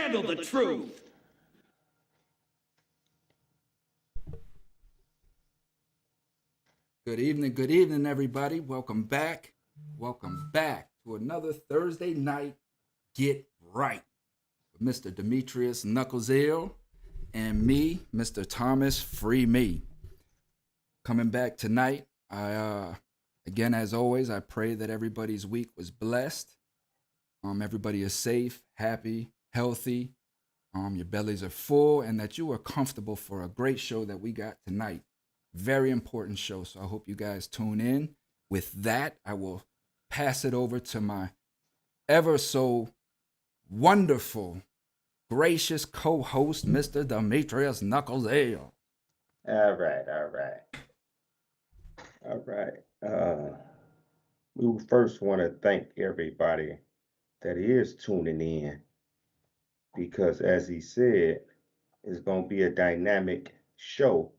handle the truth. Good evening, everybody. Welcome back. Welcome back to another Thursday night Get Right with Mr. Demetrius Knucklesale and me, Mr. Thomas Free Me. Coming back tonight. Again, as always, I pray that everybody's week was blessed. Everybody is safe, happy, healthy. Your bellies are full, and that you are comfortable for a great show that we got tonight. Very important show, so I hope you guys tune in. With that, I will pass it over to my ever so wonderful, gracious co-host, Mr. Demetrius Knucklesale. All right, all right, all right. We first want to thank everybody that is tuning in because, as he said, it's going to be a dynamic show,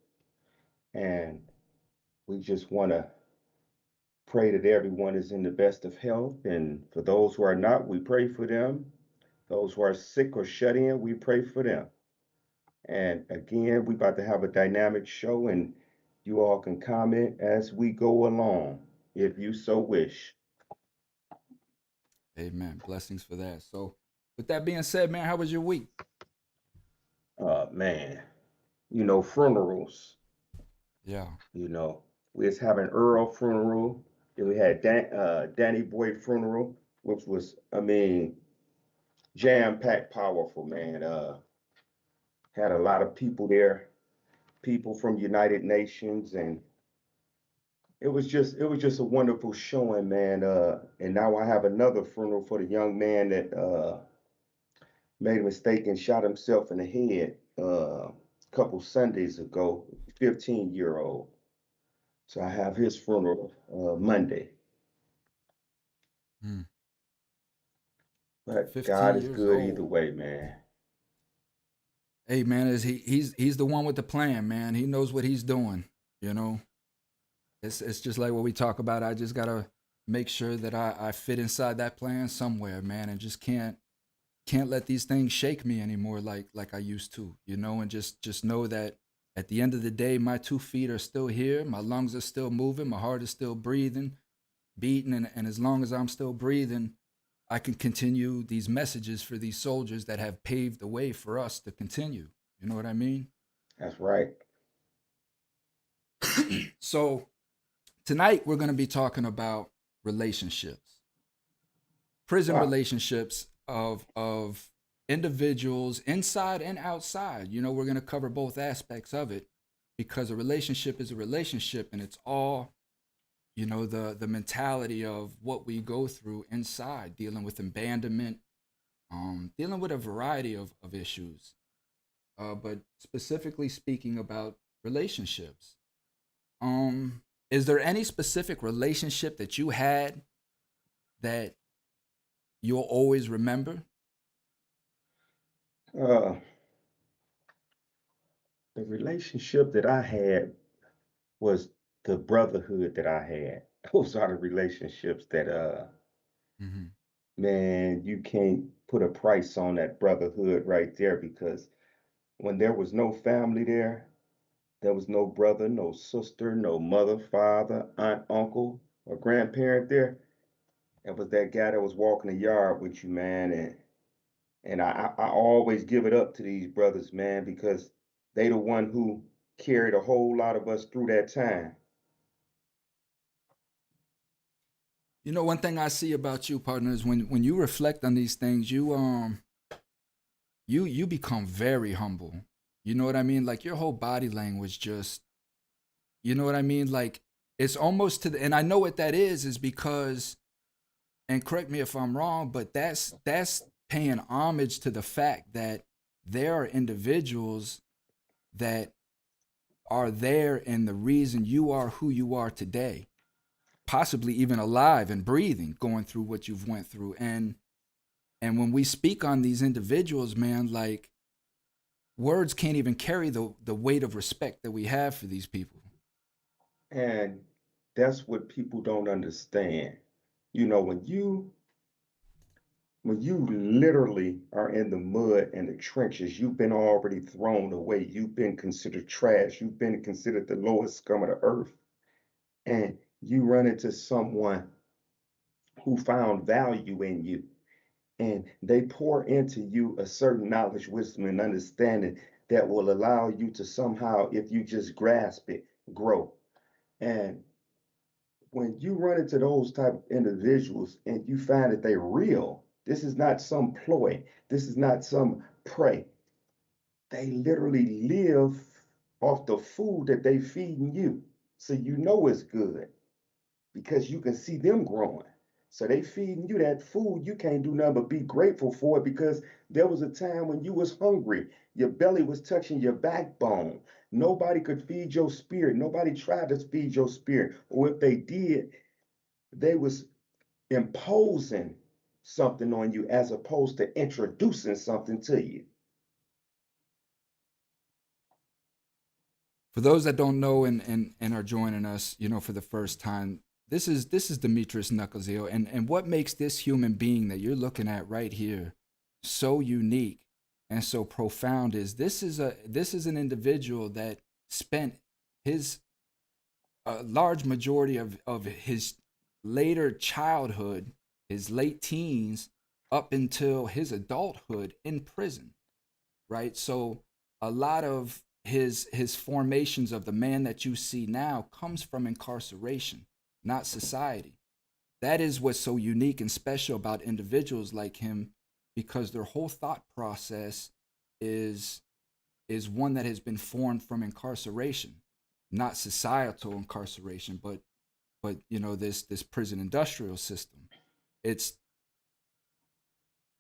and we just want to pray that everyone is in the best of health. And for those who are not, we pray for them. Those who are sick or shut in, we pray for them. And again, we about to have a dynamic show, and you all can comment as we go along, if you so wish. Amen. Blessings for that. So, with that being said, man, how was your week? Man, funerals. Yeah. We was having Earl funeral, then we had Danny Boy funeral, which was, jam-packed, powerful, man. Had a lot of people there, people from United Nations, and it was just a wonderful showing, man. And now I have another funeral for the young man that made a mistake and shot himself in the head a couple Sundays ago, 15-year-old. So I have his funeral Monday. Hmm. But 15 God is years good either old. way, man. Hey, man, he's the one with the plan, man. He knows what he's doing. You know, it's just like what we talk about. I just gotta make sure that I fit inside that plan somewhere, man, and just can't let these things shake me anymore like I used to, and just know that at the end of the day, my 2 feet are still here, my lungs are still moving, my heart is still breathing, beating, and as long as I'm still breathing, I can continue these messages for these soldiers that have paved the way for us to continue. You know what I mean? That's right. So tonight we're going to be talking about relationships, prison Wow. relationships of individuals inside and outside. We're going to cover both aspects of it because a relationship is a relationship, and it's all the mentality of what we go through inside, dealing with abandonment, dealing with a variety of issues, but specifically speaking about relationships. Is there any specific relationship that you had that you'll always remember? Uh, the relationship that I had was the brotherhood that I had. Those are the relationships that, Hmm. man, you can't put a price on that brotherhood right there because when there was no family there, there was no brother, no sister, no mother, father, aunt, uncle, or grandparent there. It was that guy that was walking the yard with you, man. And I always give it up to these brothers, man, because they the one who carried a whole lot of us through that time. One thing I see about you, partner, is when you reflect on these things, you become very humble. You know what I mean? Like your whole body language just, you know what I mean? Like it's almost to the, and I know what that is because, and correct me if I'm wrong, but that's paying homage to the fact that there are individuals that are there and the reason you are who you are today, possibly even alive and breathing, going through what you've went through. And when we speak on these individuals, man, like words can't even carry the weight of respect that we have for these people. And that's what people don't understand. You know, when you literally are in the mud and the trenches, you've been already thrown away. You've been considered trash. You've been considered the lowest scum of the earth. And you run into someone who found value in you, and they pour into you a certain knowledge, wisdom, and understanding that will allow you to somehow, if you just grasp it, grow. And when you run into those type of individuals and you find that they're real, this is not some ploy, this is not some prey. They literally live off the food that they feeding you. So you know it's good because you can see them growing. So they feeding you that food. You can't do nothing but be grateful for it because there was a time when you was hungry. Your belly was touching your backbone. Nobody could feed your spirit. Nobody tried to feed your spirit. Or if they did, they was imposing something on you as opposed to introducing something to you. For those that don't know and are joining us, for the first time, this is Demetris Knuckleshill, and what makes this human being that you're looking at right here so unique and so profound is this is an individual that spent his a large majority of his later childhood, his late teens, up until his adulthood in prison, right? So a lot of his formations of the man that you see now comes from incarceration, not society. That is what's so unique and special about individuals like him, because their whole thought process is is one that has been formed from incarceration, not societal incarceration, but this prison industrial system. It's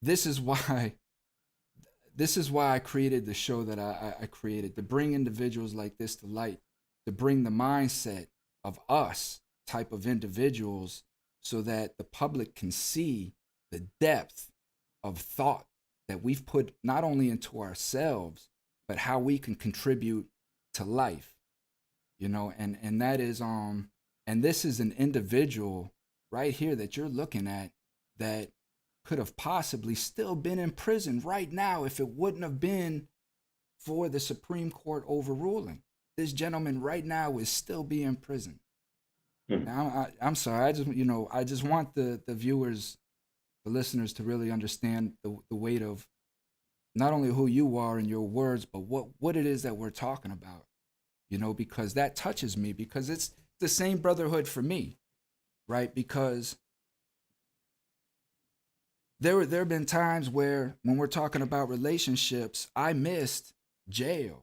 this is why this is why I created the show that I created, to bring individuals like this to light, to bring the mindset of us type of individuals so that the public can see the depth of thought that we've put not only into ourselves, but how we can contribute to life, and that is and this is an individual right here that you're looking at that could have possibly still been in prison right now if it wouldn't have been for the Supreme Court overruling. This gentleman right now is still be in prison. Hmm. Now I'm sorry, I just want the viewers, the listeners, to really understand the weight of not only who you are and your words, but what it is that we're talking about, because that touches me, because it's the same brotherhood for me, right? Because there have been times where when we're talking about relationships, I missed jail.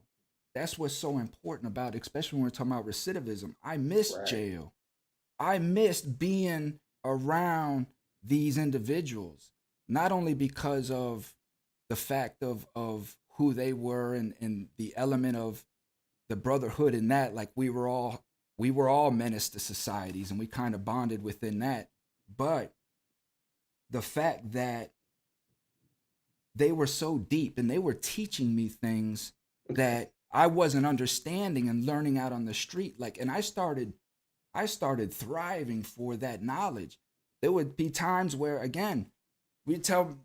That's what's so important about, especially when we're talking about recidivism. I missed Right. jail. I missed being around these individuals, not only because of the fact of who they were and the element of the brotherhood in that, like we were all menace to societies and we kind of bonded within that, but the fact that they were so deep and they were teaching me things that I wasn't understanding and learning out on the street, like, and I started thriving for that knowledge. There would be times where, again, we tell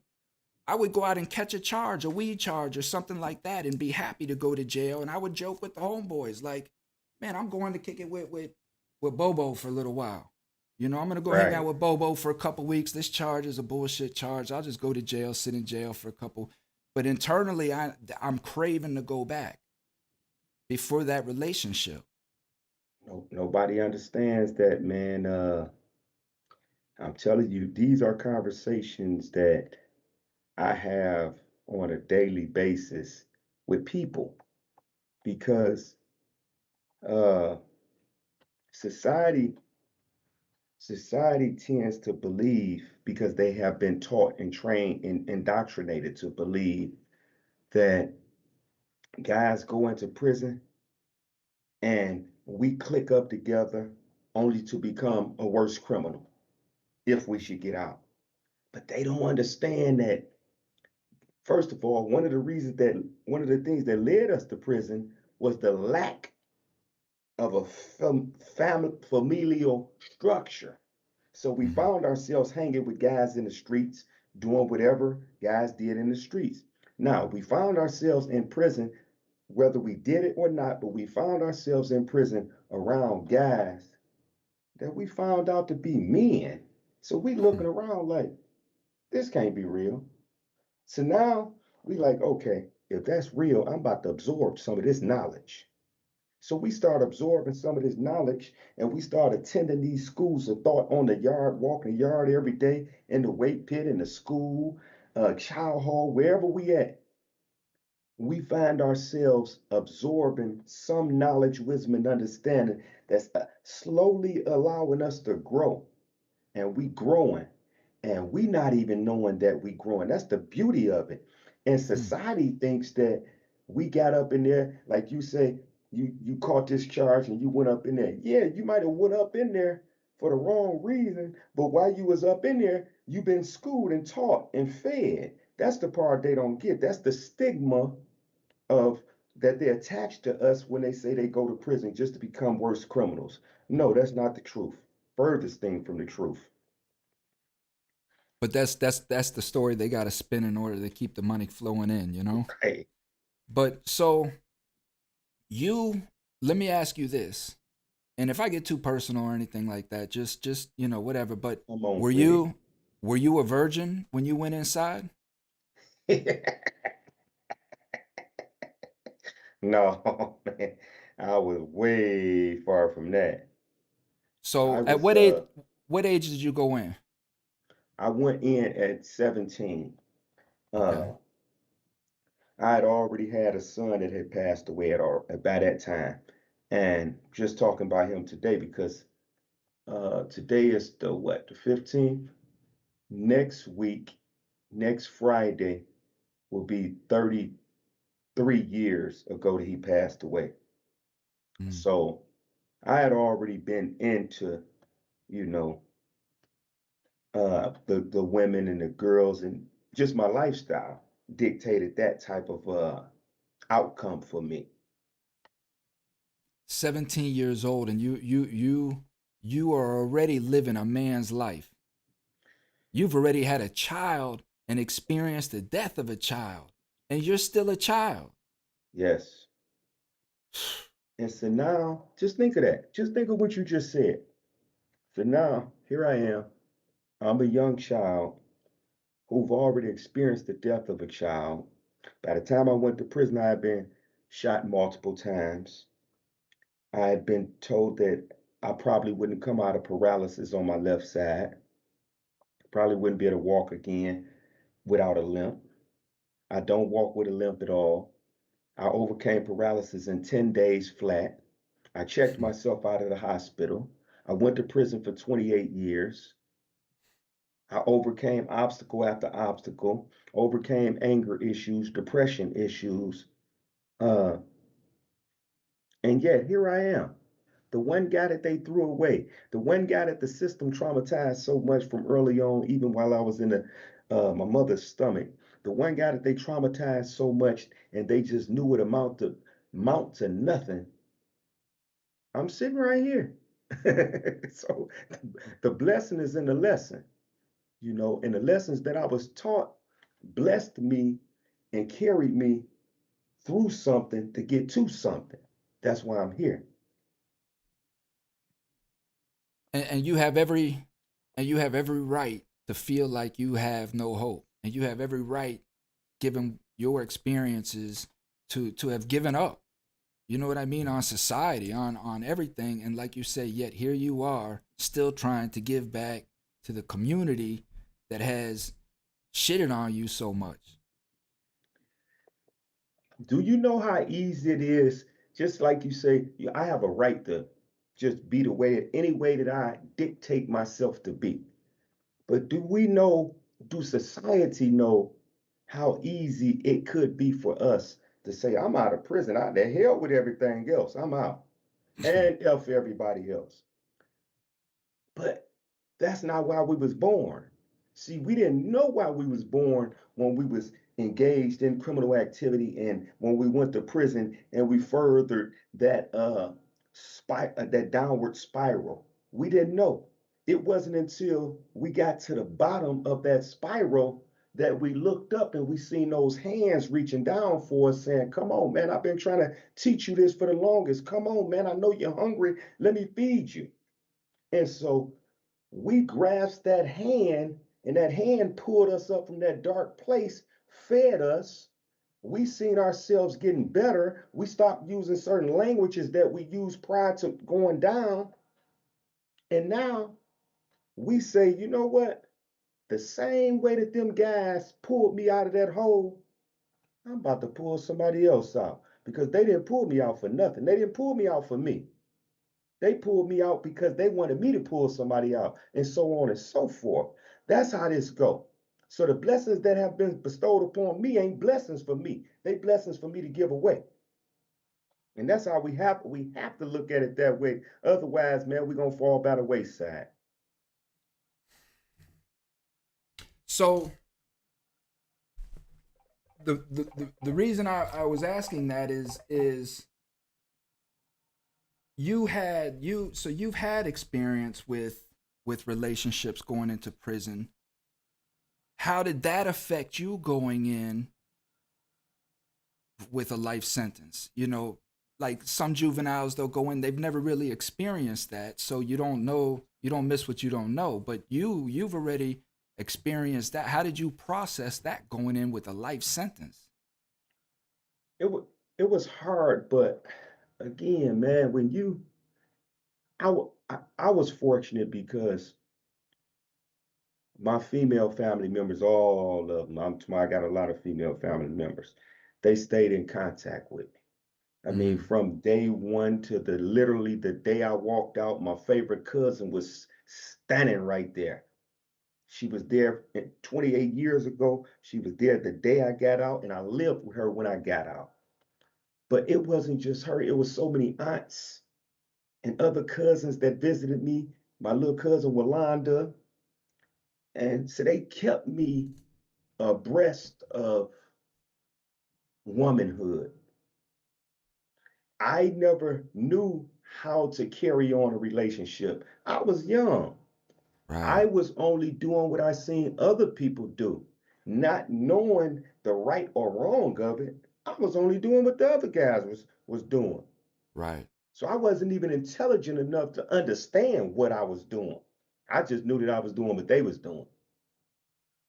I would go out and catch a charge, a weed charge or something like that, and be happy to go to jail. And I would joke with the homeboys, like, man, I'm going to kick it with Bobo for a little while. I'm gonna go hang out Right. with Bobo for a couple weeks. This charge is a bullshit charge. I'll just go to jail, sit in jail for a couple. But internally, I'm craving to go back before that relationship. No, nobody understands that, man. I'm telling you, these are conversations that I have on a daily basis with people because uh, society society tends to believe, because they have been taught and trained and indoctrinated to believe, that guys go into prison and we click up together only to become a worse criminal if we should get out. But they don't understand that, first of all, one of the things that led us to prison was the lack of a familial structure. So we found ourselves hanging with guys in the streets. doing whatever guys did in the streets. Now, we found ourselves in prison, whether we did it or not, but we found ourselves in prison around guys that we found out to be men. So we looking around like, this can't be real. So now we like, okay, if that's real, I'm about to absorb some of this knowledge. So we start absorbing some of this knowledge and we start attending these schools of thought on the yard, walking the yard every day, in the weight pit, in the school, child hall, wherever we at. We find ourselves absorbing some knowledge, wisdom, and understanding that's slowly allowing us to grow. And we growing and we not even knowing that we growing. That's the beauty of it. And Hmm. society thinks that we got up in there, like you say, you caught this charge and you went up in there. Yeah, you might have went up in there for the wrong reason, but while you was up in there, you've been schooled and taught and fed. That's the part they don't get. That's the stigma of that they attach to us when they say they go to prison just to become worse criminals. No, that's not the truth. Furthest thing from the truth. But that's the story they got to spin in order to keep the money flowing in, you know. Hey, But so you, let me ask you this, and if I get too personal or anything like that, just whatever. But come on were with it. you were you a virgin when you went inside? No, man, I was way far from that. I So at was what age did you go in? I went in at 17. Okay. Uh I had already had a son that had passed away by that time. And just talking about him today because today is the what, the 15th? Next week, next Friday will be 33 years ago that he passed away. Mm. So I had already been into, you know, the women and the girls and just my lifestyle dictated that type of outcome for me. 17 years old, and you are already living a man's life. You've already had a child and experienced the death of a child, and you're still a child. Yes. And so now, just think of that. Just think of what you just said. So now, here I am. I'm a young child who've already experienced the death of a child. By the time I went to prison, I had been shot multiple times. I had been told that I probably wouldn't come out of paralysis on my left side. Probably wouldn't be able to walk again without a limp. I don't walk with a limp at all. I overcame paralysis in 10 days flat. I checked myself out of the hospital. I went to prison for 28 years. I overcame obstacle after obstacle, overcame anger issues, depression issues. Uh, and yet here I am, the one guy that they threw away, the one guy that the system traumatized so much from early on, even while I was in my mother's stomach, the one guy that they traumatized so much and they just knew it amount to nothing. I'm sitting right here. So the blessing is in the lesson, and the lessons that I was taught blessed me and carried me through something to get to something. That's why I'm here. And you have every right to feel like you have no hope, and you have every right, given your experiences, to have given up. You know what I mean, on society, on everything. And like you say, yet here you are still trying to give back to the community that has shitted on you so much. Do you know how easy it is? Just like you say, I have a right to just be the way, any way that I dictate myself to be. But do society know how easy it could be for us to say, I'm out of prison, I the hell with everything else, I'm out, and F everybody else. But that's not why we was born. See, we didn't know why we was born when we was engaged in criminal activity and when we went to prison and we furthered that that downward spiral. We didn't know. it wasn't until we got to the bottom of that spiral that we looked up and we seen those hands reaching down for us saying, come on, man, I've been trying to teach you this for the longest. Come on, man, I know you're hungry. Let me feed you. And so we grasped that hand, and that hand pulled us up from that dark place, fed us. We seen ourselves getting better. We stopped using certain languages that we used prior to going down. And now we say, you know what? The same way that them guys pulled me out of that hole, I'm about to pull somebody else out because they didn't pull me out for nothing. They didn't pull me out for me. They pulled me out because they wanted me to pull somebody out, and so on and so forth. That's how this go. So the blessings that have been bestowed upon me ain't blessings for me. They blessings for me to give away. And that's how we have to look at it that way. Otherwise, man, we're gonna fall by the wayside. So the reason I was asking that is you've had experience with relationships going into prison. How did that affect you going in with a life sentence? You know, like some juveniles, they'll go in, they've never really experienced that, so you don't know, you don't miss what you don't know. But you've already experienced that. How did you process that going in with a life sentence? It was it was hard, but again, man, when you I was fortunate because my female family members, all of them, I got a lot of female family members. They stayed in contact with me. I mean, Mm, from day one to the literally the day I walked out, my favorite cousin was standing right there. She was there 28 years ago. She was there the day I got out, and I lived with her when I got out. But it wasn't just her, it was so many aunts and other cousins that visited me. My little cousin Walanda, and so they kept me abreast of womanhood. I never knew how to carry on a relationship. I was young. right, I was only doing what I seen other people do, not knowing the right or wrong of it. I was only doing what the other guys was doing. right, So I wasn't even intelligent enough to understand what I was doing. I just knew that I was doing what they was doing.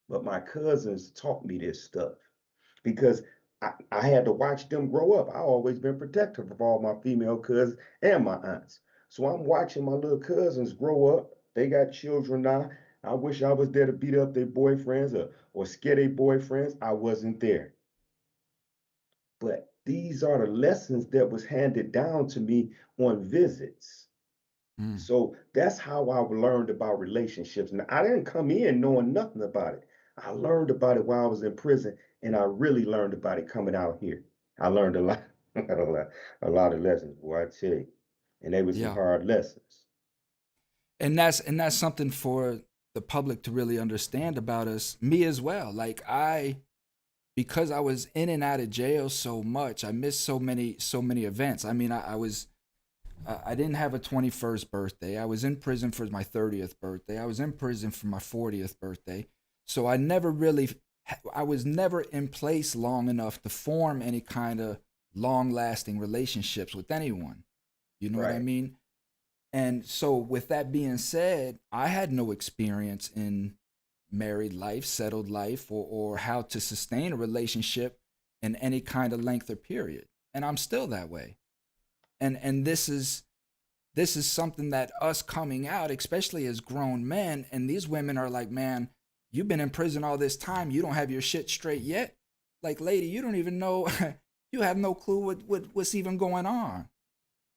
But my cousins taught me this stuff because I had to watch them grow up. I always been protective of all my female cousins and my aunts. So I'm watching my little cousins grow up. They got children now. I wish I was there to beat up their boyfriends or scare their boyfriends. I wasn't there. But these are the lessons that was handed down to me on visits. mm, So that's how I learned about relationships. Now, I didn't come in knowing nothing about it. I learned about it while I was in prison, and I really learned about it coming out here. I learned a lot, a lot of lessons, boy, I tell you. And they were some yeah. hard lessons. And that's something for the public to really understand about us, me as well. Like because I was in and out of jail so much, I missed so many events. I mean, I didn't have a 21st birthday. I was in prison for my 30th birthday. I was in prison for my 40th birthday. So I was never in place long enough to form any kind of long lasting relationships with anyone. You know what I Right. mean? And so, with that being said, I had no experience in married life, settled life, or how to sustain a relationship in any kind of length or period. And I'm still that way. And this is something that us coming out, especially as grown men, and these women are like, man, you've been in prison all this time, you don't have your shit straight yet. Like, lady, you don't even know, you have no clue what's even going on,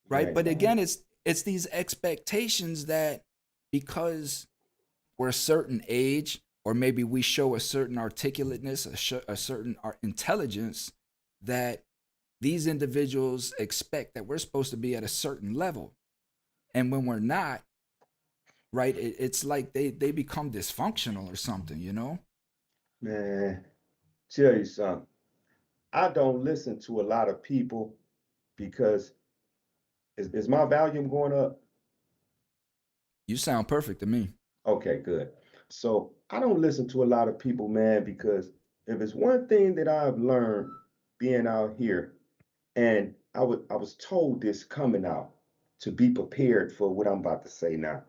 You right? ain't But lying. again, it's these expectations that because we're a certain age, or maybe we show a certain articulateness, a certain intelligence, that these individuals expect that we're supposed to be at a certain level, and when we're not, right, it's like they become dysfunctional or something, you know. Man, tell you something. I don't listen to a lot of people because is my volume going up? You sound perfect to me. Okay, good. So I don't listen to a lot of people, man, because if it's one thing that I've learned being out here, and I was told this coming out to be prepared for what I'm about to say now.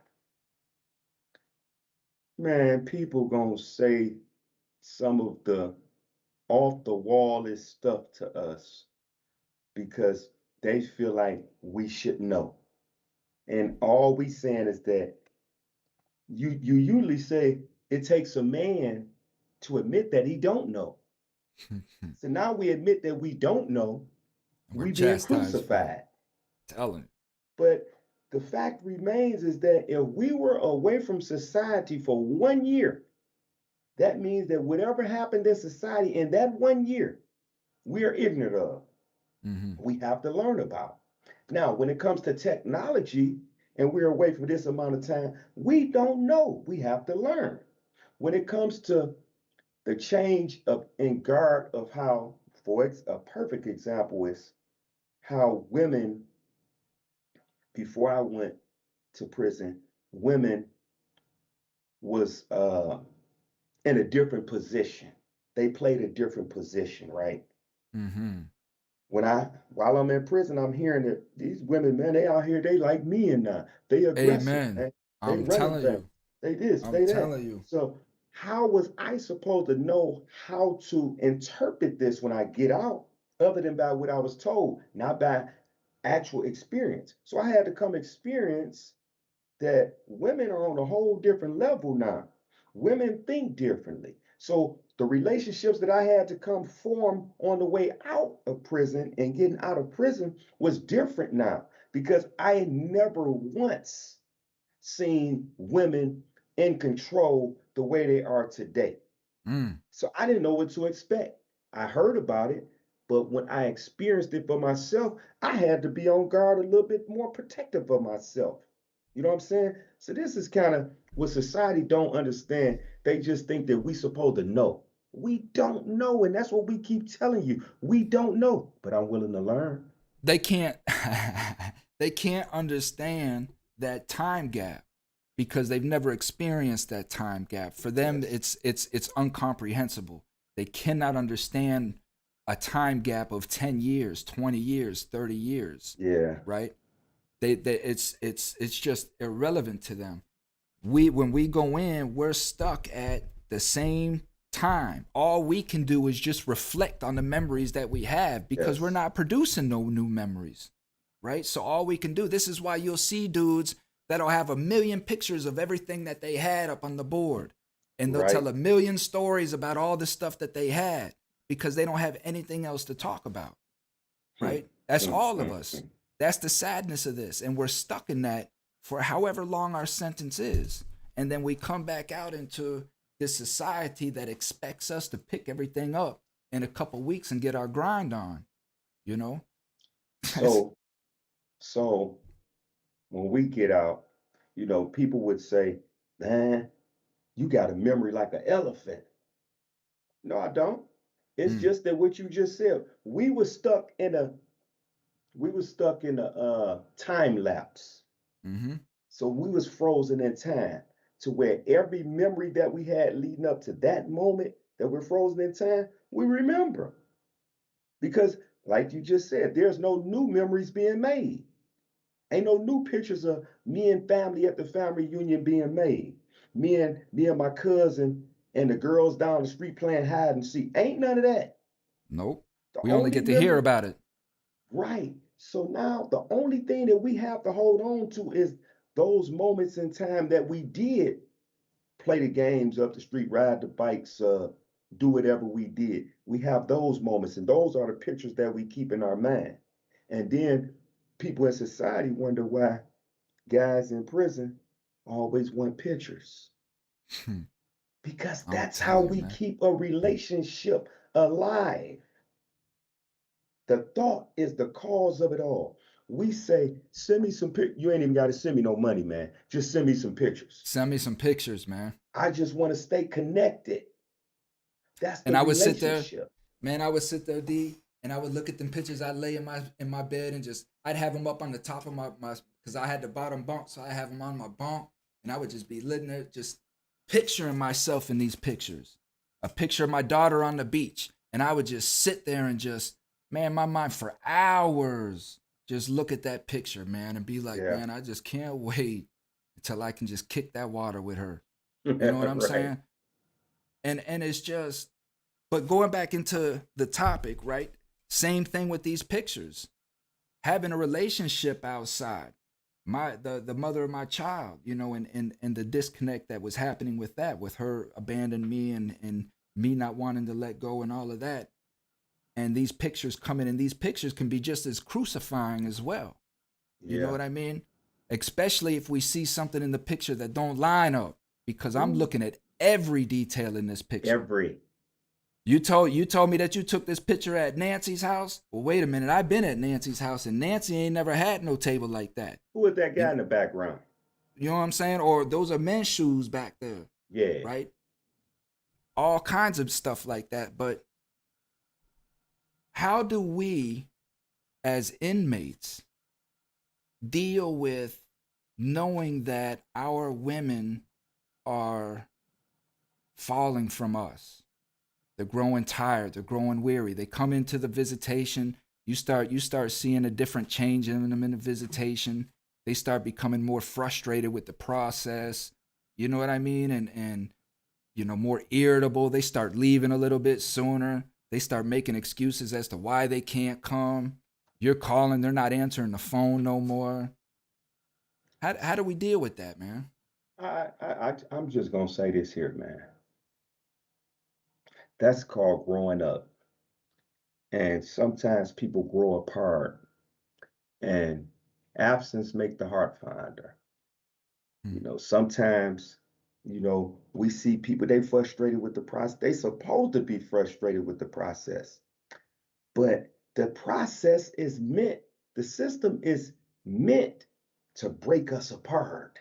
Man, people gonna say some of the off the wallest stuff to us because they feel like we should know. And all we saying is that you usually say it takes a man to admit that he don't know. So now we admit that we don't know, We're we being chastised for it. crucified. Telling. But the fact remains is that if we were away from society for 1 year, that means that whatever happened in society in that 1 year, we are ignorant of. Mm-hmm. We have to learn about. Now, when it comes to technology and we're away for this amount of time, we don't know. We have to learn. When it comes to the change of in guard of how, a perfect example is how women, before I went to prison, women was in a different position. They played a different position, right? Mm-hmm. While I'm in prison, I'm hearing that these women, man, they out here, they like men now. They aggressive, Amen. man. They I'm running telling back. you. They this, I'm they that. telling you. So how was I supposed to know how to interpret this when I get out, other than by what I was told, not by actual experience? So I had to come experience that women are on a whole different level now. Women think differently. So the relationships that I had to come form on the way out of prison and getting out of prison was different now because I never once seen women in control the way they are today. Mm. So I didn't know what to expect. I heard about it, but when I experienced it for myself, I had to be on guard a little bit more protective of myself. You know what I'm saying? So this is kind of what society don't understand. They just think that we supposed to know. We don't know, and that's what we keep telling you. We don't know, but I'm willing to learn. They can't they can't understand that time gap because they've never experienced that time gap. For them Yes. it's incomprehensible. They cannot understand a time gap of 10 years, 20 years, 30 years, Yeah. right? They it's just irrelevant to them. When we go in, we're stuck at the same time. All we can do is just reflect on the memories that we have because we're Yes. not producing no new memories, right? So all we can do, this is why you'll see dudes that'll have a million pictures of everything that they had up on the board, and they'll Right. tell a million stories about all the stuff that they had because they don't have anything else to talk about, Hmm. right? That's Hmm. all of Hmm. us. Hmm. That's the sadness of this. And we're stuck in that for however long our sentence is. And then we come back out into this society that expects us to pick everything up in a couple weeks and get our grind on, you know? So, so when we get out, people would say, man, you got a memory like an elephant. No, I don't. It's Mm, just that what you just said. We were stuck in a time lapse. mm-hmm. So we was frozen in time to where every memory that we had leading up to that moment that we're frozen in time, we remember. Because like you just said, there's no new memories being made. Ain't no new pictures of me and family at the family reunion being made. Me and my cousin and the girls down the street playing hide and seek. Ain't none of that. Nope. The We only only get to hear memory, about it. right. So now the only thing that we have to hold on to is those moments in time that we did play the games up the street, ride the bikes, do whatever we did. We have those moments, and those are the pictures that we keep in our mind. And then people in society wonder why guys in prison always want pictures because I'm that's how telling you, we man. keep a relationship alive. The thought is the cause of it all. We say, send me some pictures. You ain't even got to send me no money, man. Just send me some pictures. Send me some pictures, man. I just want to stay connected. That's And the I would sit there, relationship. man. I would sit there, D, and I would look at them pictures. I'd lay in my bed and just I'd have them up on the top of my because I had the bottom bunk, so I have them on my bunk, and I would just be living there, just picturing myself in these pictures. A picture of my daughter on the beach, and I would just sit there and just, man, my mind for hours just look at that picture, man, and be like, Yeah. man, I just can't wait until I can just kick that water with her. You know what I'm Right. saying? And it's just, but going back into the topic, right? Same thing with these pictures. Having a relationship outside, the mother of my child, you know, and the disconnect that was happening with that, with her abandoning me and me not wanting to let go and all of that. And these pictures coming, and these pictures can be just as crucifying as well. You know Yeah. what I mean? Especially if we see something in the picture that don't line up, because I'm Ooh. looking at every detail in this picture. Every. You told me that you took this picture at Nancy's house. Well, wait a minute. I've been at Nancy's house, and Nancy ain't never had no table like that. Who is that guy You, in the background? you know what I'm saying? Or those are men's shoes back there, Yeah. right? All kinds of stuff like that. But how do we, as inmates, deal with knowing that our women are falling from us? They're growing tired, they're growing weary. They come into the visitation, you start seeing a different change in them in the visitation. They start becoming more frustrated with the process. You know what I mean? And you know, more irritable. They start leaving a little bit sooner. They start making excuses as to why they can't come. You're calling, they're not answering the phone no more. How do we deal with that, man? I'm just gonna say this here, man. That's called growing up. And sometimes people grow apart, and absence make the heart fonder. Hmm. Sometimes, we see people, they frustrated with the process. They supposed to be frustrated with the process. But the process is meant, the system is meant to break us apart.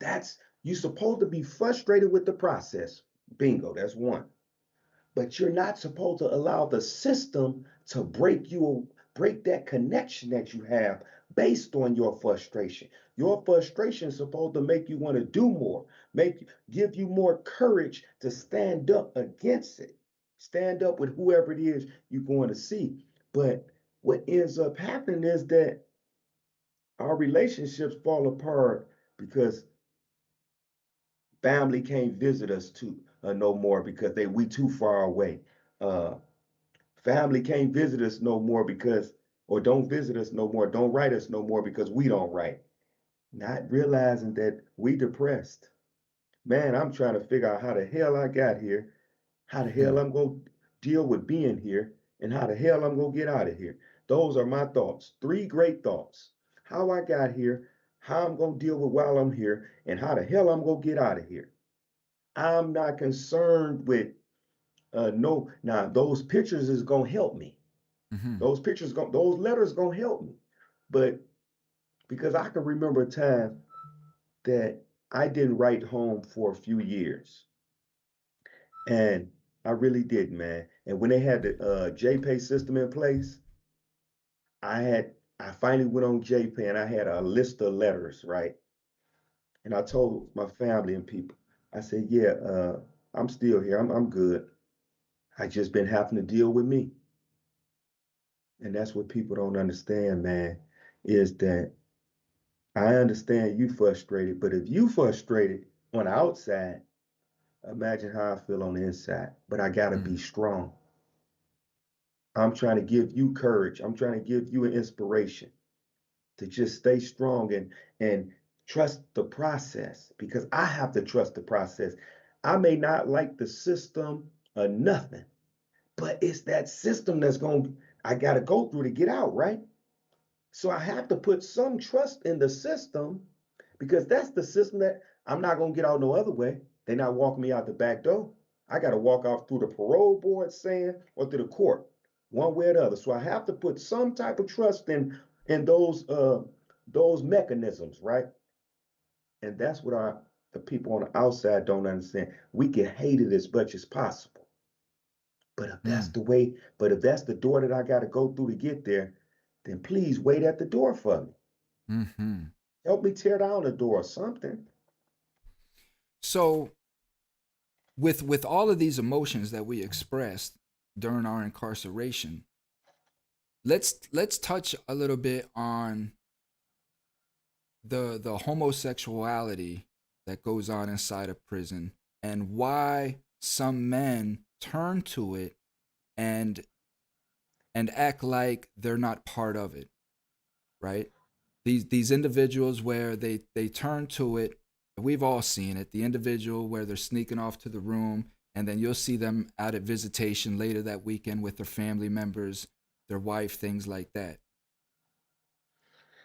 That's you supposed to be frustrated with the process. Bingo, that's one. But you're not supposed to allow the system to break that connection that you have based on your frustration. Your frustration is supposed to make you want to do more, give you more courage to stand up against it. Stand up with whoever it is you're going to see. But what ends up happening is that our relationships fall apart because family can't visit us too no more because we too far away. Uh, Family can't visit us no more because, or don't visit us no more, don't write us no more because we don't write. Not realizing that we depressed. Man, I'm trying to figure out how the hell I got here, how the hell Hmm. I'm going to deal with being here, and how the hell I'm going to get out of here. Those are my thoughts. Three great thoughts. How I got here, how I'm going to deal with while I'm here, and how the hell I'm going to get out of here. I'm not concerned with no, now those pictures is gonna help me. Hmm. Those letters gonna help me. But because I can remember a time that I didn't write home for a few years, and I really did, man. And when they had the JPay system in place, I finally went on JPay and I had a list of letters, right? And I told my family and people, I said, yeah, I'm still here. I'm good. I just been having to deal with me. And that's what people don't understand, man, is that I understand you frustrated, but if you frustrated on the outside, imagine how I feel on the inside. But I gotta be Hmm. strong. I'm trying to give you courage. I'm trying to give you an inspiration to just stay strong and trust the process because I have to trust the process. I may not like the system or nothing, but it's that system I gotta go through to get out, right? So I have to put some trust in the system because that's the system that I'm not going to get out no other way. They're not walking me out the back door. I got to walk out through the parole board saying or through the court, one way or the other. So I have to put some type of trust in those mechanisms, right? And that's what the people on the outside don't understand. We can hate it as much as possible. Hmm. But if that's the door that I got to go through to get there, then please wait at the door for me. Hmm. Help me tear down the door or something. So with all of these emotions that we expressed during our incarceration, let's touch a little bit on the homosexuality that goes on inside of prison and why some men turn to it and act like they're not part of it, right? These individuals where they turn to it, we've all seen it. The individual where they're sneaking off to the room, and then you'll see them out at visitation later that weekend with their family members, their wife, things like that.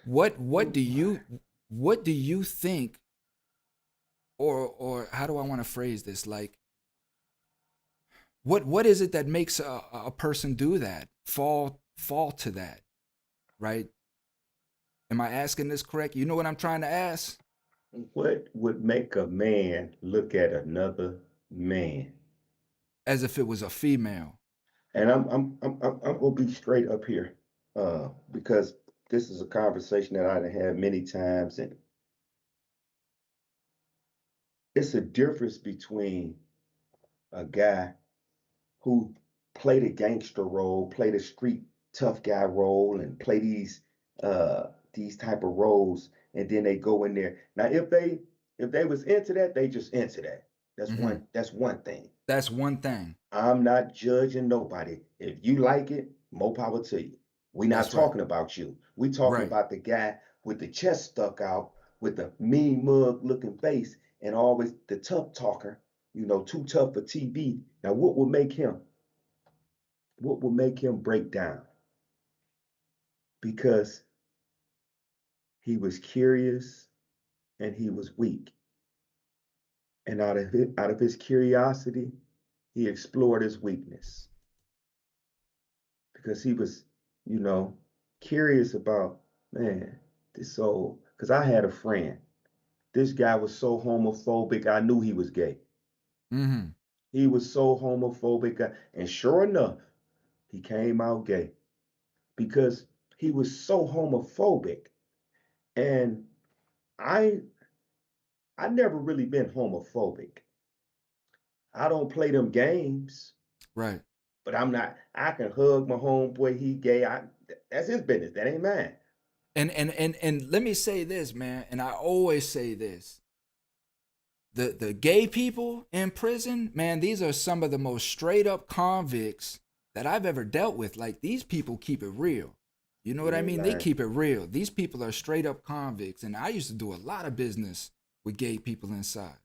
What do you think, or how do I want to phrase this? Like, what is it that makes a person do that, fall to that, right? Am I asking this correct? You know what I'm trying to ask? What would make a man look at another man? As if it was a female. And I'm gonna be straight up here, because this is a conversation that I've had many times, and it's a difference between a guy who played a gangster role, played a street tough guy role, and play these type of roles, and then they go in there. Now, if they was into that, they just into that. Hmm. That's one thing. That's one thing. I'm not judging nobody. If you like it, more power to you. We not That's right. talking about you. We talking Right. about the guy with the chest stuck out, with the mean mug looking face, and always the tough talker, too tough for TV. Now, what will make him break down? Because he was curious and he was weak. And out of his curiosity, he explored his weakness because he was, you know, curious about, man, this soul. Because I had a friend. This guy was so homophobic, I knew he was gay. Hmm. He was so homophobic. And sure enough, he came out gay because he was so homophobic. And I I never really been homophobic. I don't play them games, Right. but I'm not. I can hug my homeboy. He gay. That's his business. That ain't mine. And let me say this, man, and I always say this. The gay people in prison, man, these are some of the most straight up convicts that I've ever dealt with. Like, these people keep it real. You know what You I ain't mean? They lying, keep it real. These people are straight up convicts, and I used to do a lot of business with gay people inside.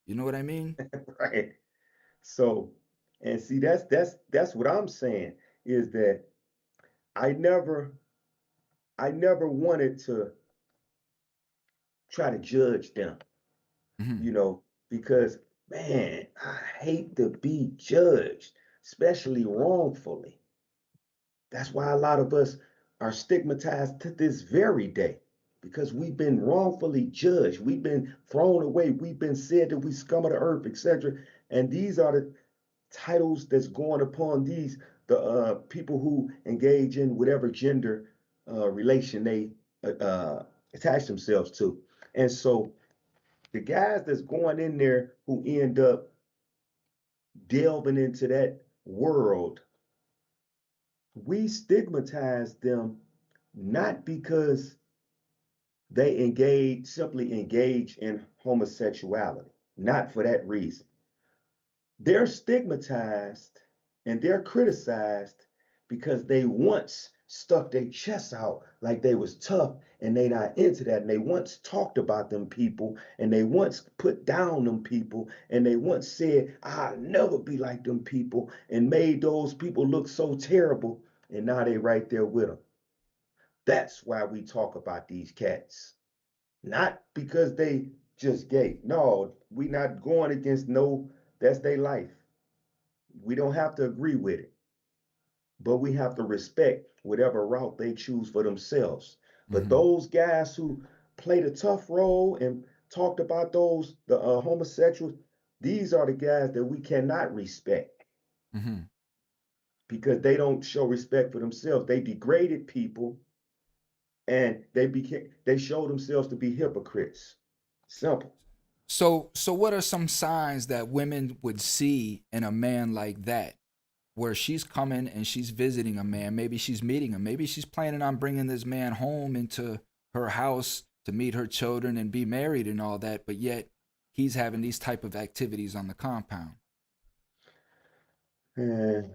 You know what I mean? right? So, and see, that's what I'm saying is that I never I never wanted to try to judge them, Hmm. you know, because man, I hate to be judged, especially wrongfully. That's why a lot of us are stigmatized to this very day because we've been wrongfully judged. We've been thrown away. We've been said that we scum of the earth, etc. And these are the titles that's going upon the people who engage in whatever gender relation they attach themselves to. And so the guys that's going in there who end up delving into that world, we stigmatize them not because they simply engage in homosexuality, not for that reason. They're stigmatized and they're criticized because they once stuck their chests out like they was tough and they not into that. And they once talked about them people and they once put down them people and they once said, I'll never be like them people and made those people look so terrible. And now they right there with them. That's why we talk about these cats. Not because they just gay. No, we not going against no, that's their life. We don't have to agree with it, but we have to respect whatever route they choose for themselves. But Hmm. those guys who played a tough role and talked about the homosexuals, these are the guys that we cannot respect Hmm. because they don't show respect for themselves. They degraded people and they show themselves to be hypocrites. Simple. So what are some signs that women would see in a man like that, where she's coming and she's visiting a man, maybe she's meeting him, maybe she's planning on bringing this man home into her house to meet her children and be married and all that, but yet he's having these type of activities on the compound. And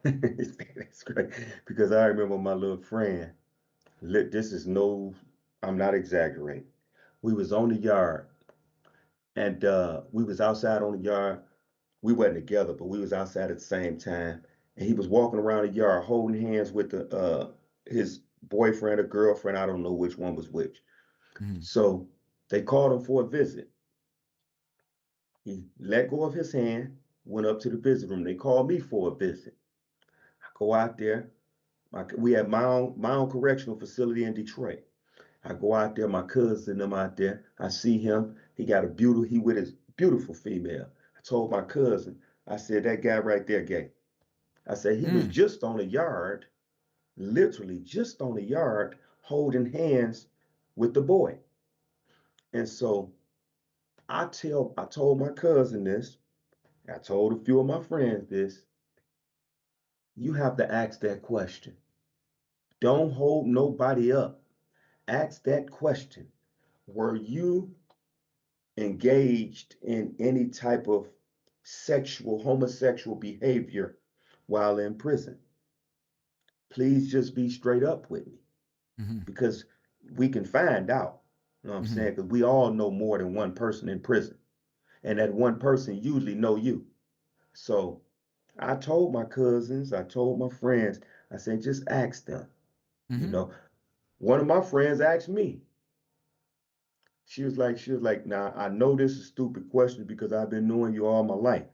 that's great because I remember my little friend. This is no, I'm not exaggerating. We was on the yard, and we was outside on the yard. We wasn't together, but we was outside at the same time. And he was walking around the yard holding hands with the his boyfriend or girlfriend. I don't know which one was which. Mm-hmm. So they called him for a visit. He let go of his hand, went up to the visit room. They called me for a visit. I go out there. We have my own correctional facility in Detroit. I go out there, my cousin them out there. I see him. He with his beautiful female. I told my cousin, I said, that guy right there gay. I said, he was Mm. just on the yard, literally just on the yard, holding hands with the boy. And so I told my cousin this. I told a few of my friends this. You have to ask that question. Don't hold nobody up. Ask that question. Were you engaged in any type of homosexual behavior while in prison? Please just be straight up with me Mm-hmm. because we can find out. You know what I'm Mm-hmm. saying? Because we all know more than one person in prison, and that one person usually know you. So I told my cousins, I told my friends, I said, just ask them. You Mm-hmm. know, one of my friends asked me. She was like, now I know this is a stupid question because I've been knowing you all my life.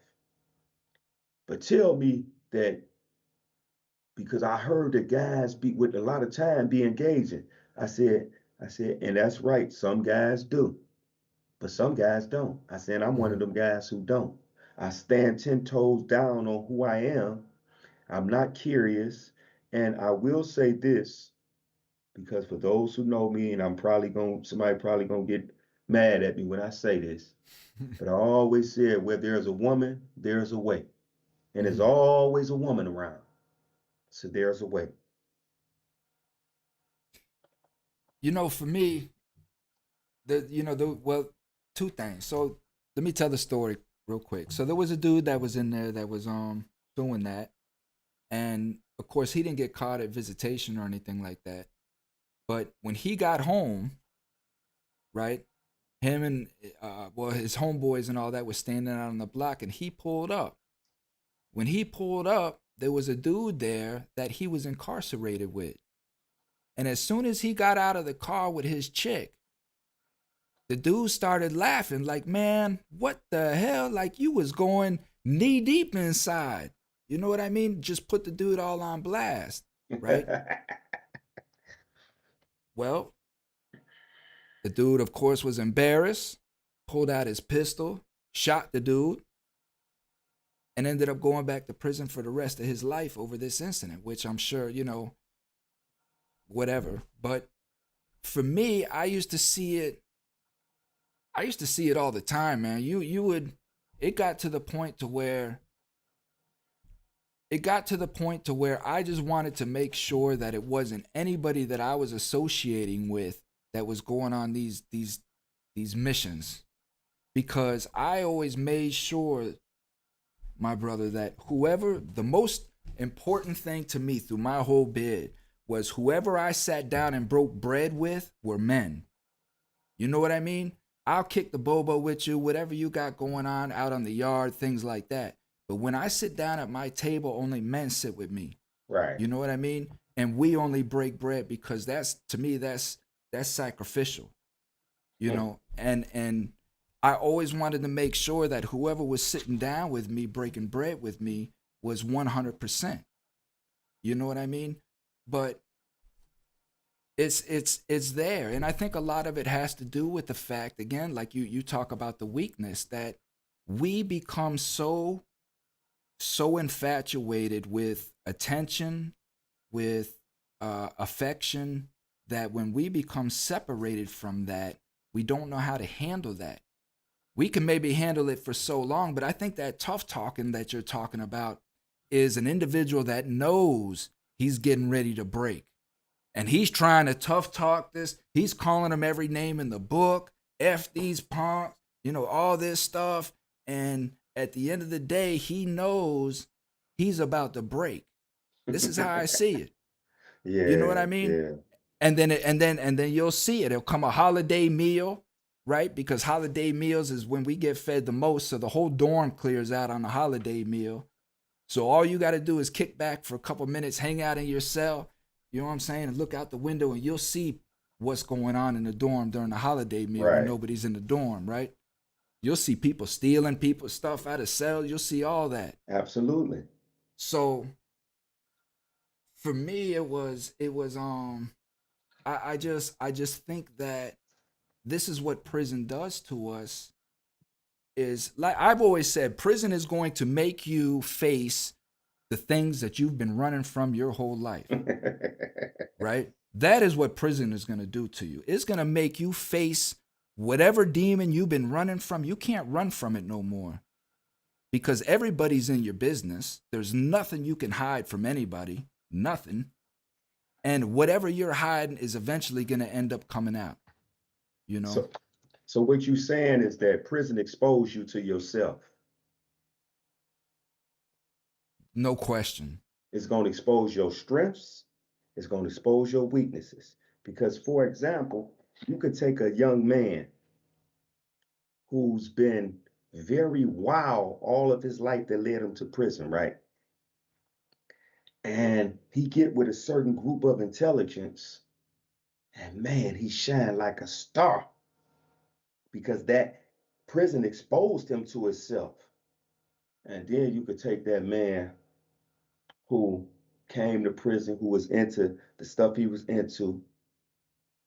But tell me that because I heard that guys be with a lot of time be engaging. I said, and that's right, some guys do, but some guys don't. I said, I'm one Mm-hmm. of them guys who don't. I stand 10 toes down on who I am. I'm not curious. And I will say this, because for those who know me, and somebody probably gonna get mad at me when I say this, but I always said where there's a woman, there's a way. And there's Mm-hmm. always a woman around. So there's a way. For me, well, two things. So let me tell the story real quick. So there was a dude that was in there that was doing that, and of course he didn't get caught at visitation or anything like that. But when he got home, right, him and his homeboys and all that was standing out on the block, and he pulled up. When he pulled up, there was a dude there that he was incarcerated with, and as soon as he got out of the car with his chick, the dude started laughing like, man, what the hell? Like you was going knee deep inside. You know what I mean? Just put the dude all on blast, right? Well, the dude, of course, was embarrassed, pulled out his pistol, shot the dude, and ended up going back to prison for the rest of his life over this incident, which I'm sure, whatever. But for me, I used to see it all the time, man. You would it got to the point to where I just wanted to make sure that it wasn't anybody that I was associating with that was going on these missions, because I always made sure, my brother, that whoever the most important thing to me through my whole bid was whoever I sat down and broke bread with were men. You know what I mean? I'll kick the bobo with you, whatever you got going on out on the yard, things like that. But when I sit down at my table, only men sit with me. Right. You know what I mean? And we only break bread because that's, to me, that's sacrificial. Mm. And I always wanted to make sure that whoever was sitting down with me, breaking bread with me, was 100%. You know what I mean? But it's there, and I think a lot of it has to do with the fact, again, like you talk about the weakness, that we become so infatuated with attention, with affection, that when we become separated from that, we don't know how to handle that. we can maybe handle it for so long, but I think that tough talking that you're talking about is an individual that knows he's getting ready to break. And he's trying to tough talk this. He's calling them every name in the book, F these punks, all this stuff. And at the end of the day, he knows he's about to break. This is how I see it. You know what Yeah, I mean? yeah. And then you'll see it. It'll come a holiday meal, right? Because holiday meals is when we get fed the most. So the whole dorm clears out on the holiday meal. So all you got to do is kick back for a couple minutes, hang out in your cell, you know what I'm saying, and look out the window, and you'll see what's going on in the dorm during the holiday meal when Right. nobody's in the dorm, right? You'll see people stealing people's stuff out of cells. You'll see all that. Absolutely. So for me, I just think that this is what prison does to us. Is like I've always said, prison is going to make you face the things that you've been running from your whole life, right? That is what prison is going to do to you. It's going to make you face whatever demon you've been running from. You can't run from it no more because everybody's in your business. There's nothing you can hide from anybody, nothing. And whatever you're hiding is eventually going to end up coming out, you know? So, so what you saying is that prison exposed you to yourself. No question. It's going to expose your strengths. It's going to expose your weaknesses. Because, for example, you could take a young man who's been very wild all of his life that led him to prison, right? And he get with a certain group of intelligence, and man, he shine like a star because that prison exposed him to himself. And then you could take that man who came to prison, who was into the stuff he was into.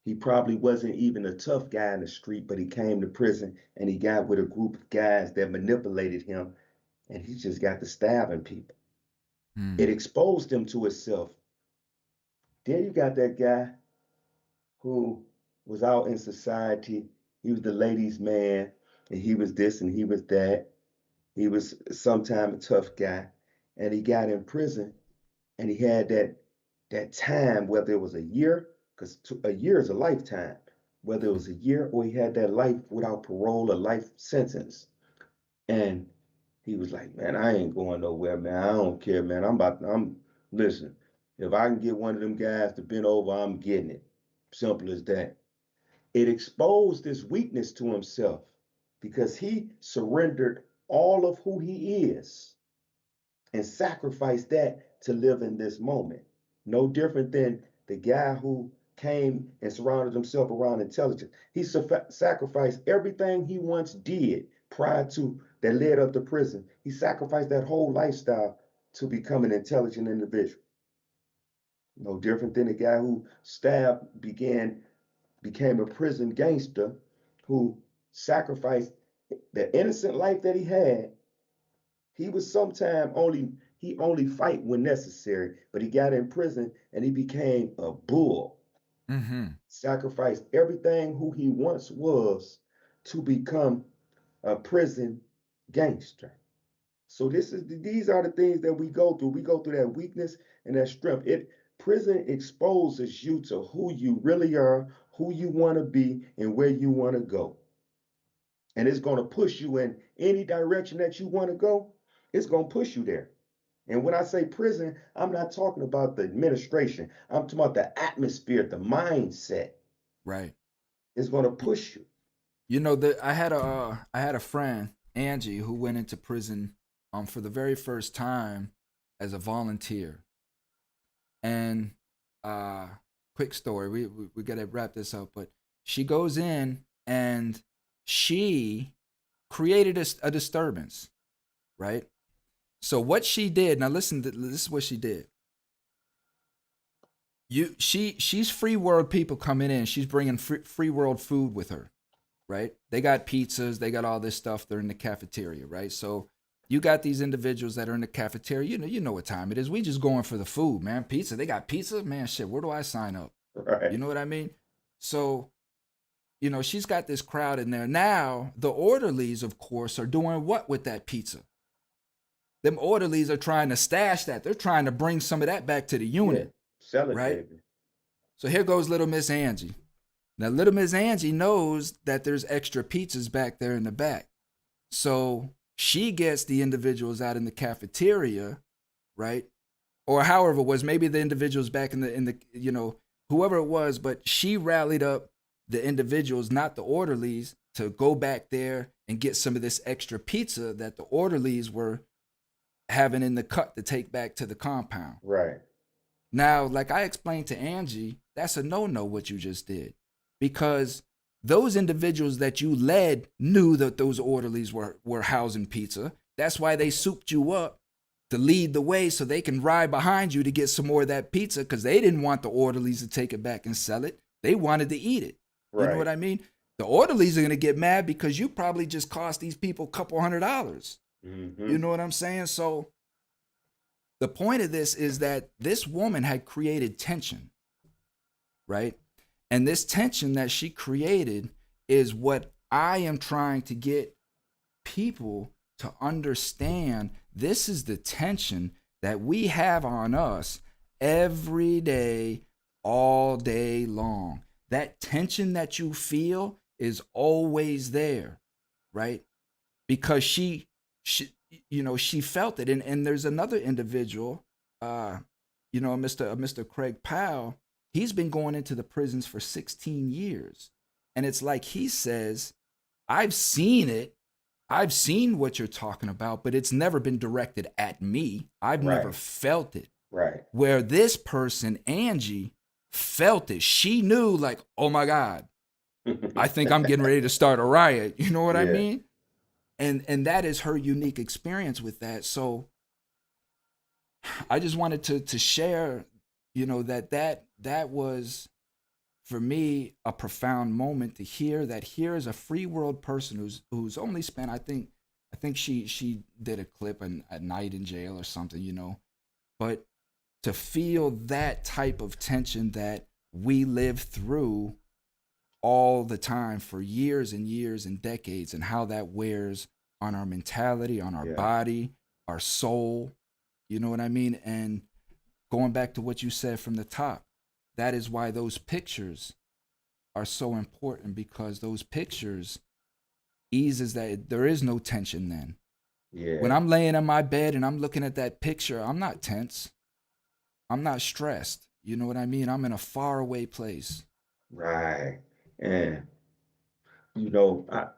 He probably wasn't even a tough guy in the street, but he came to prison and he got with a group of guys that manipulated him, and he just got to stabbing people. It Hmm. exposed him to himself. Then you got that guy who was out in society. He was the ladies' man, and he was this and he was that. He was sometime a tough guy, and he got in prison, and he had that time, whether it was a year, because a year is a lifetime, whether it was a year or he had that life without parole, a life sentence. And he was like, man, I ain't going nowhere, man. I don't care, man. Listen, if I can get one of them guys to bend over, I'm getting it. Simple as that. It exposed his weakness to himself because he surrendered all of who he is and sacrificed that to live in this moment. No different than the guy who came and surrounded himself around intelligence. He sacrificed everything he once did prior to that led up to prison. He sacrificed that whole lifestyle to become an intelligent individual. No different than the guy who became a prison gangster who sacrificed the innocent life that he had. He was sometime he only fight when necessary, but he got in prison and he became a bull. Mm-hmm. Sacrificed everything who he once was to become a prison gangster. So these are the things that we go through. We go through that weakness and that strength. Prison exposes you to who you really are, who you want to be, and where you want to go. And it's going to push you in any direction that you want to go. It's going to push you there. And when I say prison, I'm not talking about the administration. I'm talking about the atmosphere, the mindset. Right. It's going to push you. I had a friend, Angie, who went into prison for the very first time as a volunteer. And quick story, we got to wrap this up, but she goes in and she created a disturbance, right? So what she did, now listen, this is what she did. She's free world people coming in. She's bringing free world food with her, right? They got pizzas, they got all this stuff. They're in the cafeteria, right? So you got these individuals that are in the cafeteria. You know what time it is. We just going for the food, man. Pizza, they got pizza, man. Shit, where do I sign up? Right. You know what I mean? So she's got this crowd in there. Now, the orderlies, of course, are doing what with that pizza? Them orderlies are trying to stash that. They're trying to bring some of that back to the Yeah. unit, Sell it, right? baby. So here goes little Miss Angie. Now, little Miss Angie knows that there's extra pizzas back there in the back. So she gets the individuals out in the cafeteria, right? Or however it was, maybe the individuals back in the whoever it was, but she rallied up the individuals, not the orderlies, to go back there and get some of this extra pizza that the orderlies were having in the cut to take back to the compound. Right. Now, like I explained to Angie, that's a no-no what you just did, because those individuals that you led knew that those orderlies were housing pizza. That's why they souped you up to lead the way so they can ride behind you to get some more of that pizza, because they didn't want the orderlies to take it back and sell it. They wanted to eat it. You know Right. what I mean? The orderlies are going to get mad because you probably just cost these people a couple $100. Mm-hmm. You know what I'm saying? So the point of this is that this woman had created tension, right? And this tension that she created is what I am trying to get people to understand. This is the tension that we have on us every day, all day long. That tension that you feel is always there, right? Because she she felt it. And there's another individual, Mr. Craig Powell. He's been going into the prisons for 16 years. And it's like he says, I've seen it. I've seen what you're talking about, but it's never been directed at me. I've never Right. felt it. Right. Where this person, Angie, felt it. She knew, like, oh my God, I think I'm getting ready to start a riot. You know what I Yeah. mean? And that is her unique experience with that. So I just wanted to share, that was for me a profound moment to hear that here is a free world person who's only spent, I think she did a clip a night in jail or something, but to feel that type of tension that we live through all the time for years and years and decades, and how that wears on our mentality, on our Yeah. body, our soul. You know what I mean? And going back to what you said from the top, that is why those pictures are so important, because those pictures eases that. There is no tension then. When Yeah. I'm laying in my bed and I'm looking at that picture, I'm not tense. I'm not stressed. You know what I mean? I'm in a faraway place. Right. And you know, I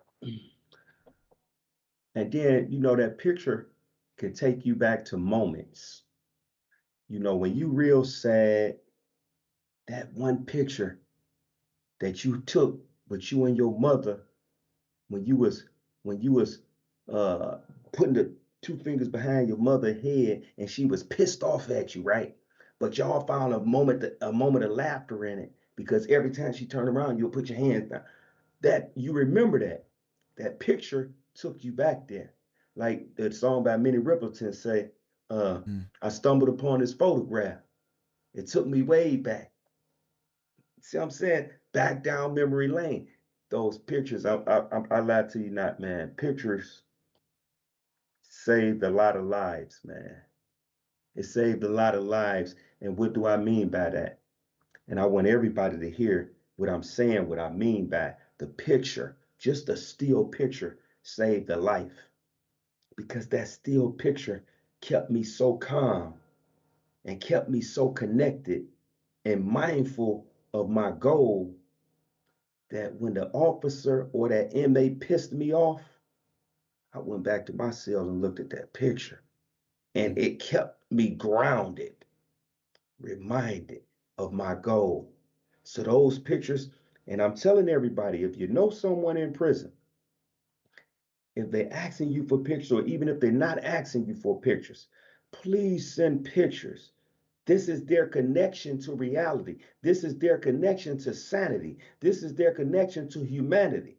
and then that picture can take you back to moments. When you real sad, that one picture that you took with you and your mother when you was uh putting the two fingers behind your mother's head and she was pissed off at you, right? But y'all found a moment of laughter in it because every time she turned around, you'll put your hands down. That you remember that picture took you back there. Like the song by Minnie Riperton say, uh, Mm. I stumbled upon this photograph. It took me way back. See what I'm saying? Back down memory lane. Those pictures, I lie to you not, man. Pictures saved a lot of lives, man. It saved a lot of lives. And what do I mean by that? And I want everybody to hear what I'm saying, what I mean by the picture. Just a still picture saved a life because that still picture kept me so calm and kept me so connected and mindful of my goal that when the officer or that inmate pissed me off, I went back to my cell and looked at that picture. And it kept me grounded, reminded of my goal. So those pictures, and I'm telling everybody, if you know someone in prison, if they're asking you for pictures, or even if they're not asking you for pictures, please send pictures. This is their connection to reality. This is their connection to sanity. This is their connection to humanity.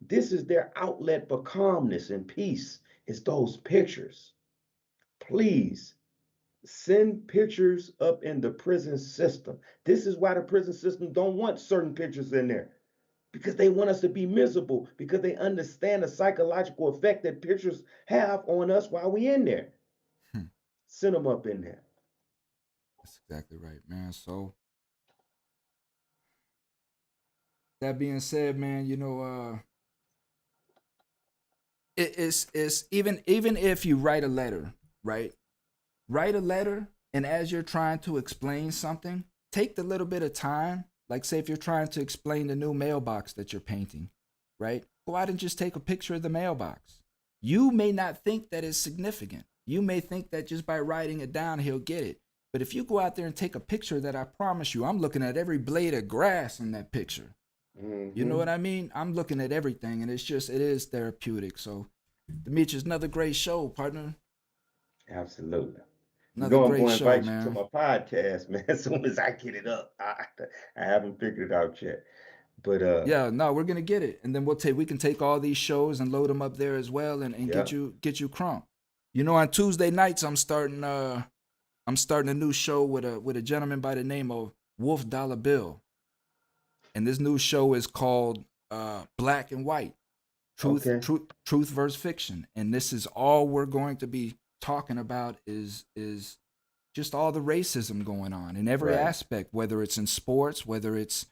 This is their outlet for calmness and peace. It's those pictures. Please send pictures up in the prison system. This is why the prison system don't want certain pictures in there. because they want us to be miserable, because they understand the psychological effect that pictures have on us while we in there. Hmm. Send them up in there. That's exactly right, man. So that being said, man, it's even if you write a letter, right? Write a letter, and as you're trying to explain something, take the little bit of time. Like, say, if you're trying to explain the new mailbox that you're painting, right? Go out and just take a picture of the mailbox. You may not think that it's significant. You may think that just by writing it down, he'll get it. But if you go out there and take a picture that, I promise you, I'm looking at every blade of grass in that picture. You know Mm-hmm. what I mean? I'm looking at everything, and it is therapeutic. So, Demetrius, another great show, partner. Absolutely. You Another know I'm great going to show, invite you to man. my podcast, man, as soon as I get it up. I haven't figured it out yet. But Yeah, no, we're gonna get it, and then we can take all these shows and load them up there as well, and yeah. get you crunk. On Tuesday nights I'm starting a new show with a gentleman by the name of Wolf Dollar Bill, and this new show is called Black and White, Okay. Truth versus Fiction, and this is all we're going to be talking about is just all the racism going on in every Right. aspect, whether it's in sports, whether it's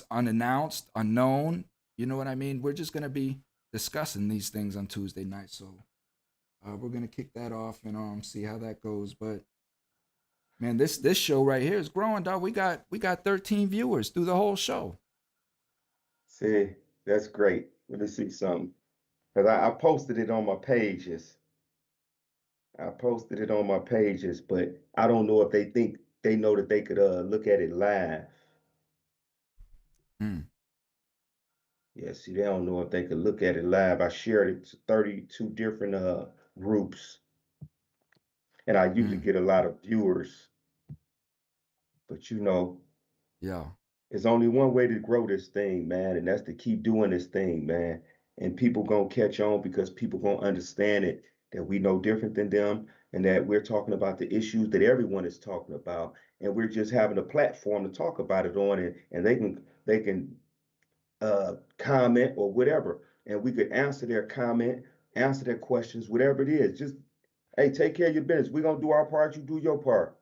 unannounced, unknown. You know what I mean? We're just gonna be discussing these things on Tuesday night, so we're gonna kick that off and see how that goes. But man, this show right here is growing, dog. We got 13 viewers through the whole show. See, that's great. Let me see something. Because I posted it on my pages. I posted it on my pages, but I don't know if they think they know that they could look at it live. Mm, Yeah, see, they don't know if they could look at it live. I shared it to 32 different groups, and I usually mm, get a lot of viewers. But yeah, there's only one way to grow this thing, man, and that's to keep doing this thing, man. And people gonna catch on because people gonna understand it that we know different than them, and that we're talking about the issues that everyone is talking about, and we're just having a platform to talk about it on, and they can comment or whatever, and we could answer their comment, answer their questions, whatever it is. Just hey, take care of your business. We're gonna do our part, you do your part.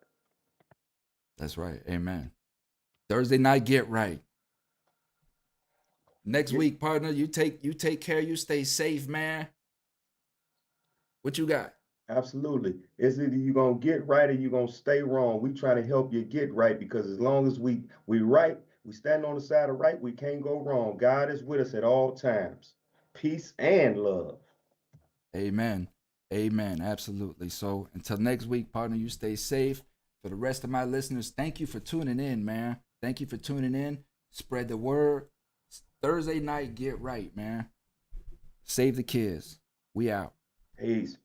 that's right. Amen. Thursday night, get right. Next Get week, partner, you take care. You stay safe, man. What you got? Absolutely. It's either you're gonna get right or you're gonna stay wrong. We trying to help you get right because as long as we right, we stand on the side of right, we can't go wrong. God is with us at all times. Peace and love. Amen. Amen. Absolutely. So until next week, partner, you stay safe. For the rest of my listeners, thank you for tuning in, man. Thank you for tuning in. Spread the word. Thursday night, get right, man. Save the kids. We out. Peace.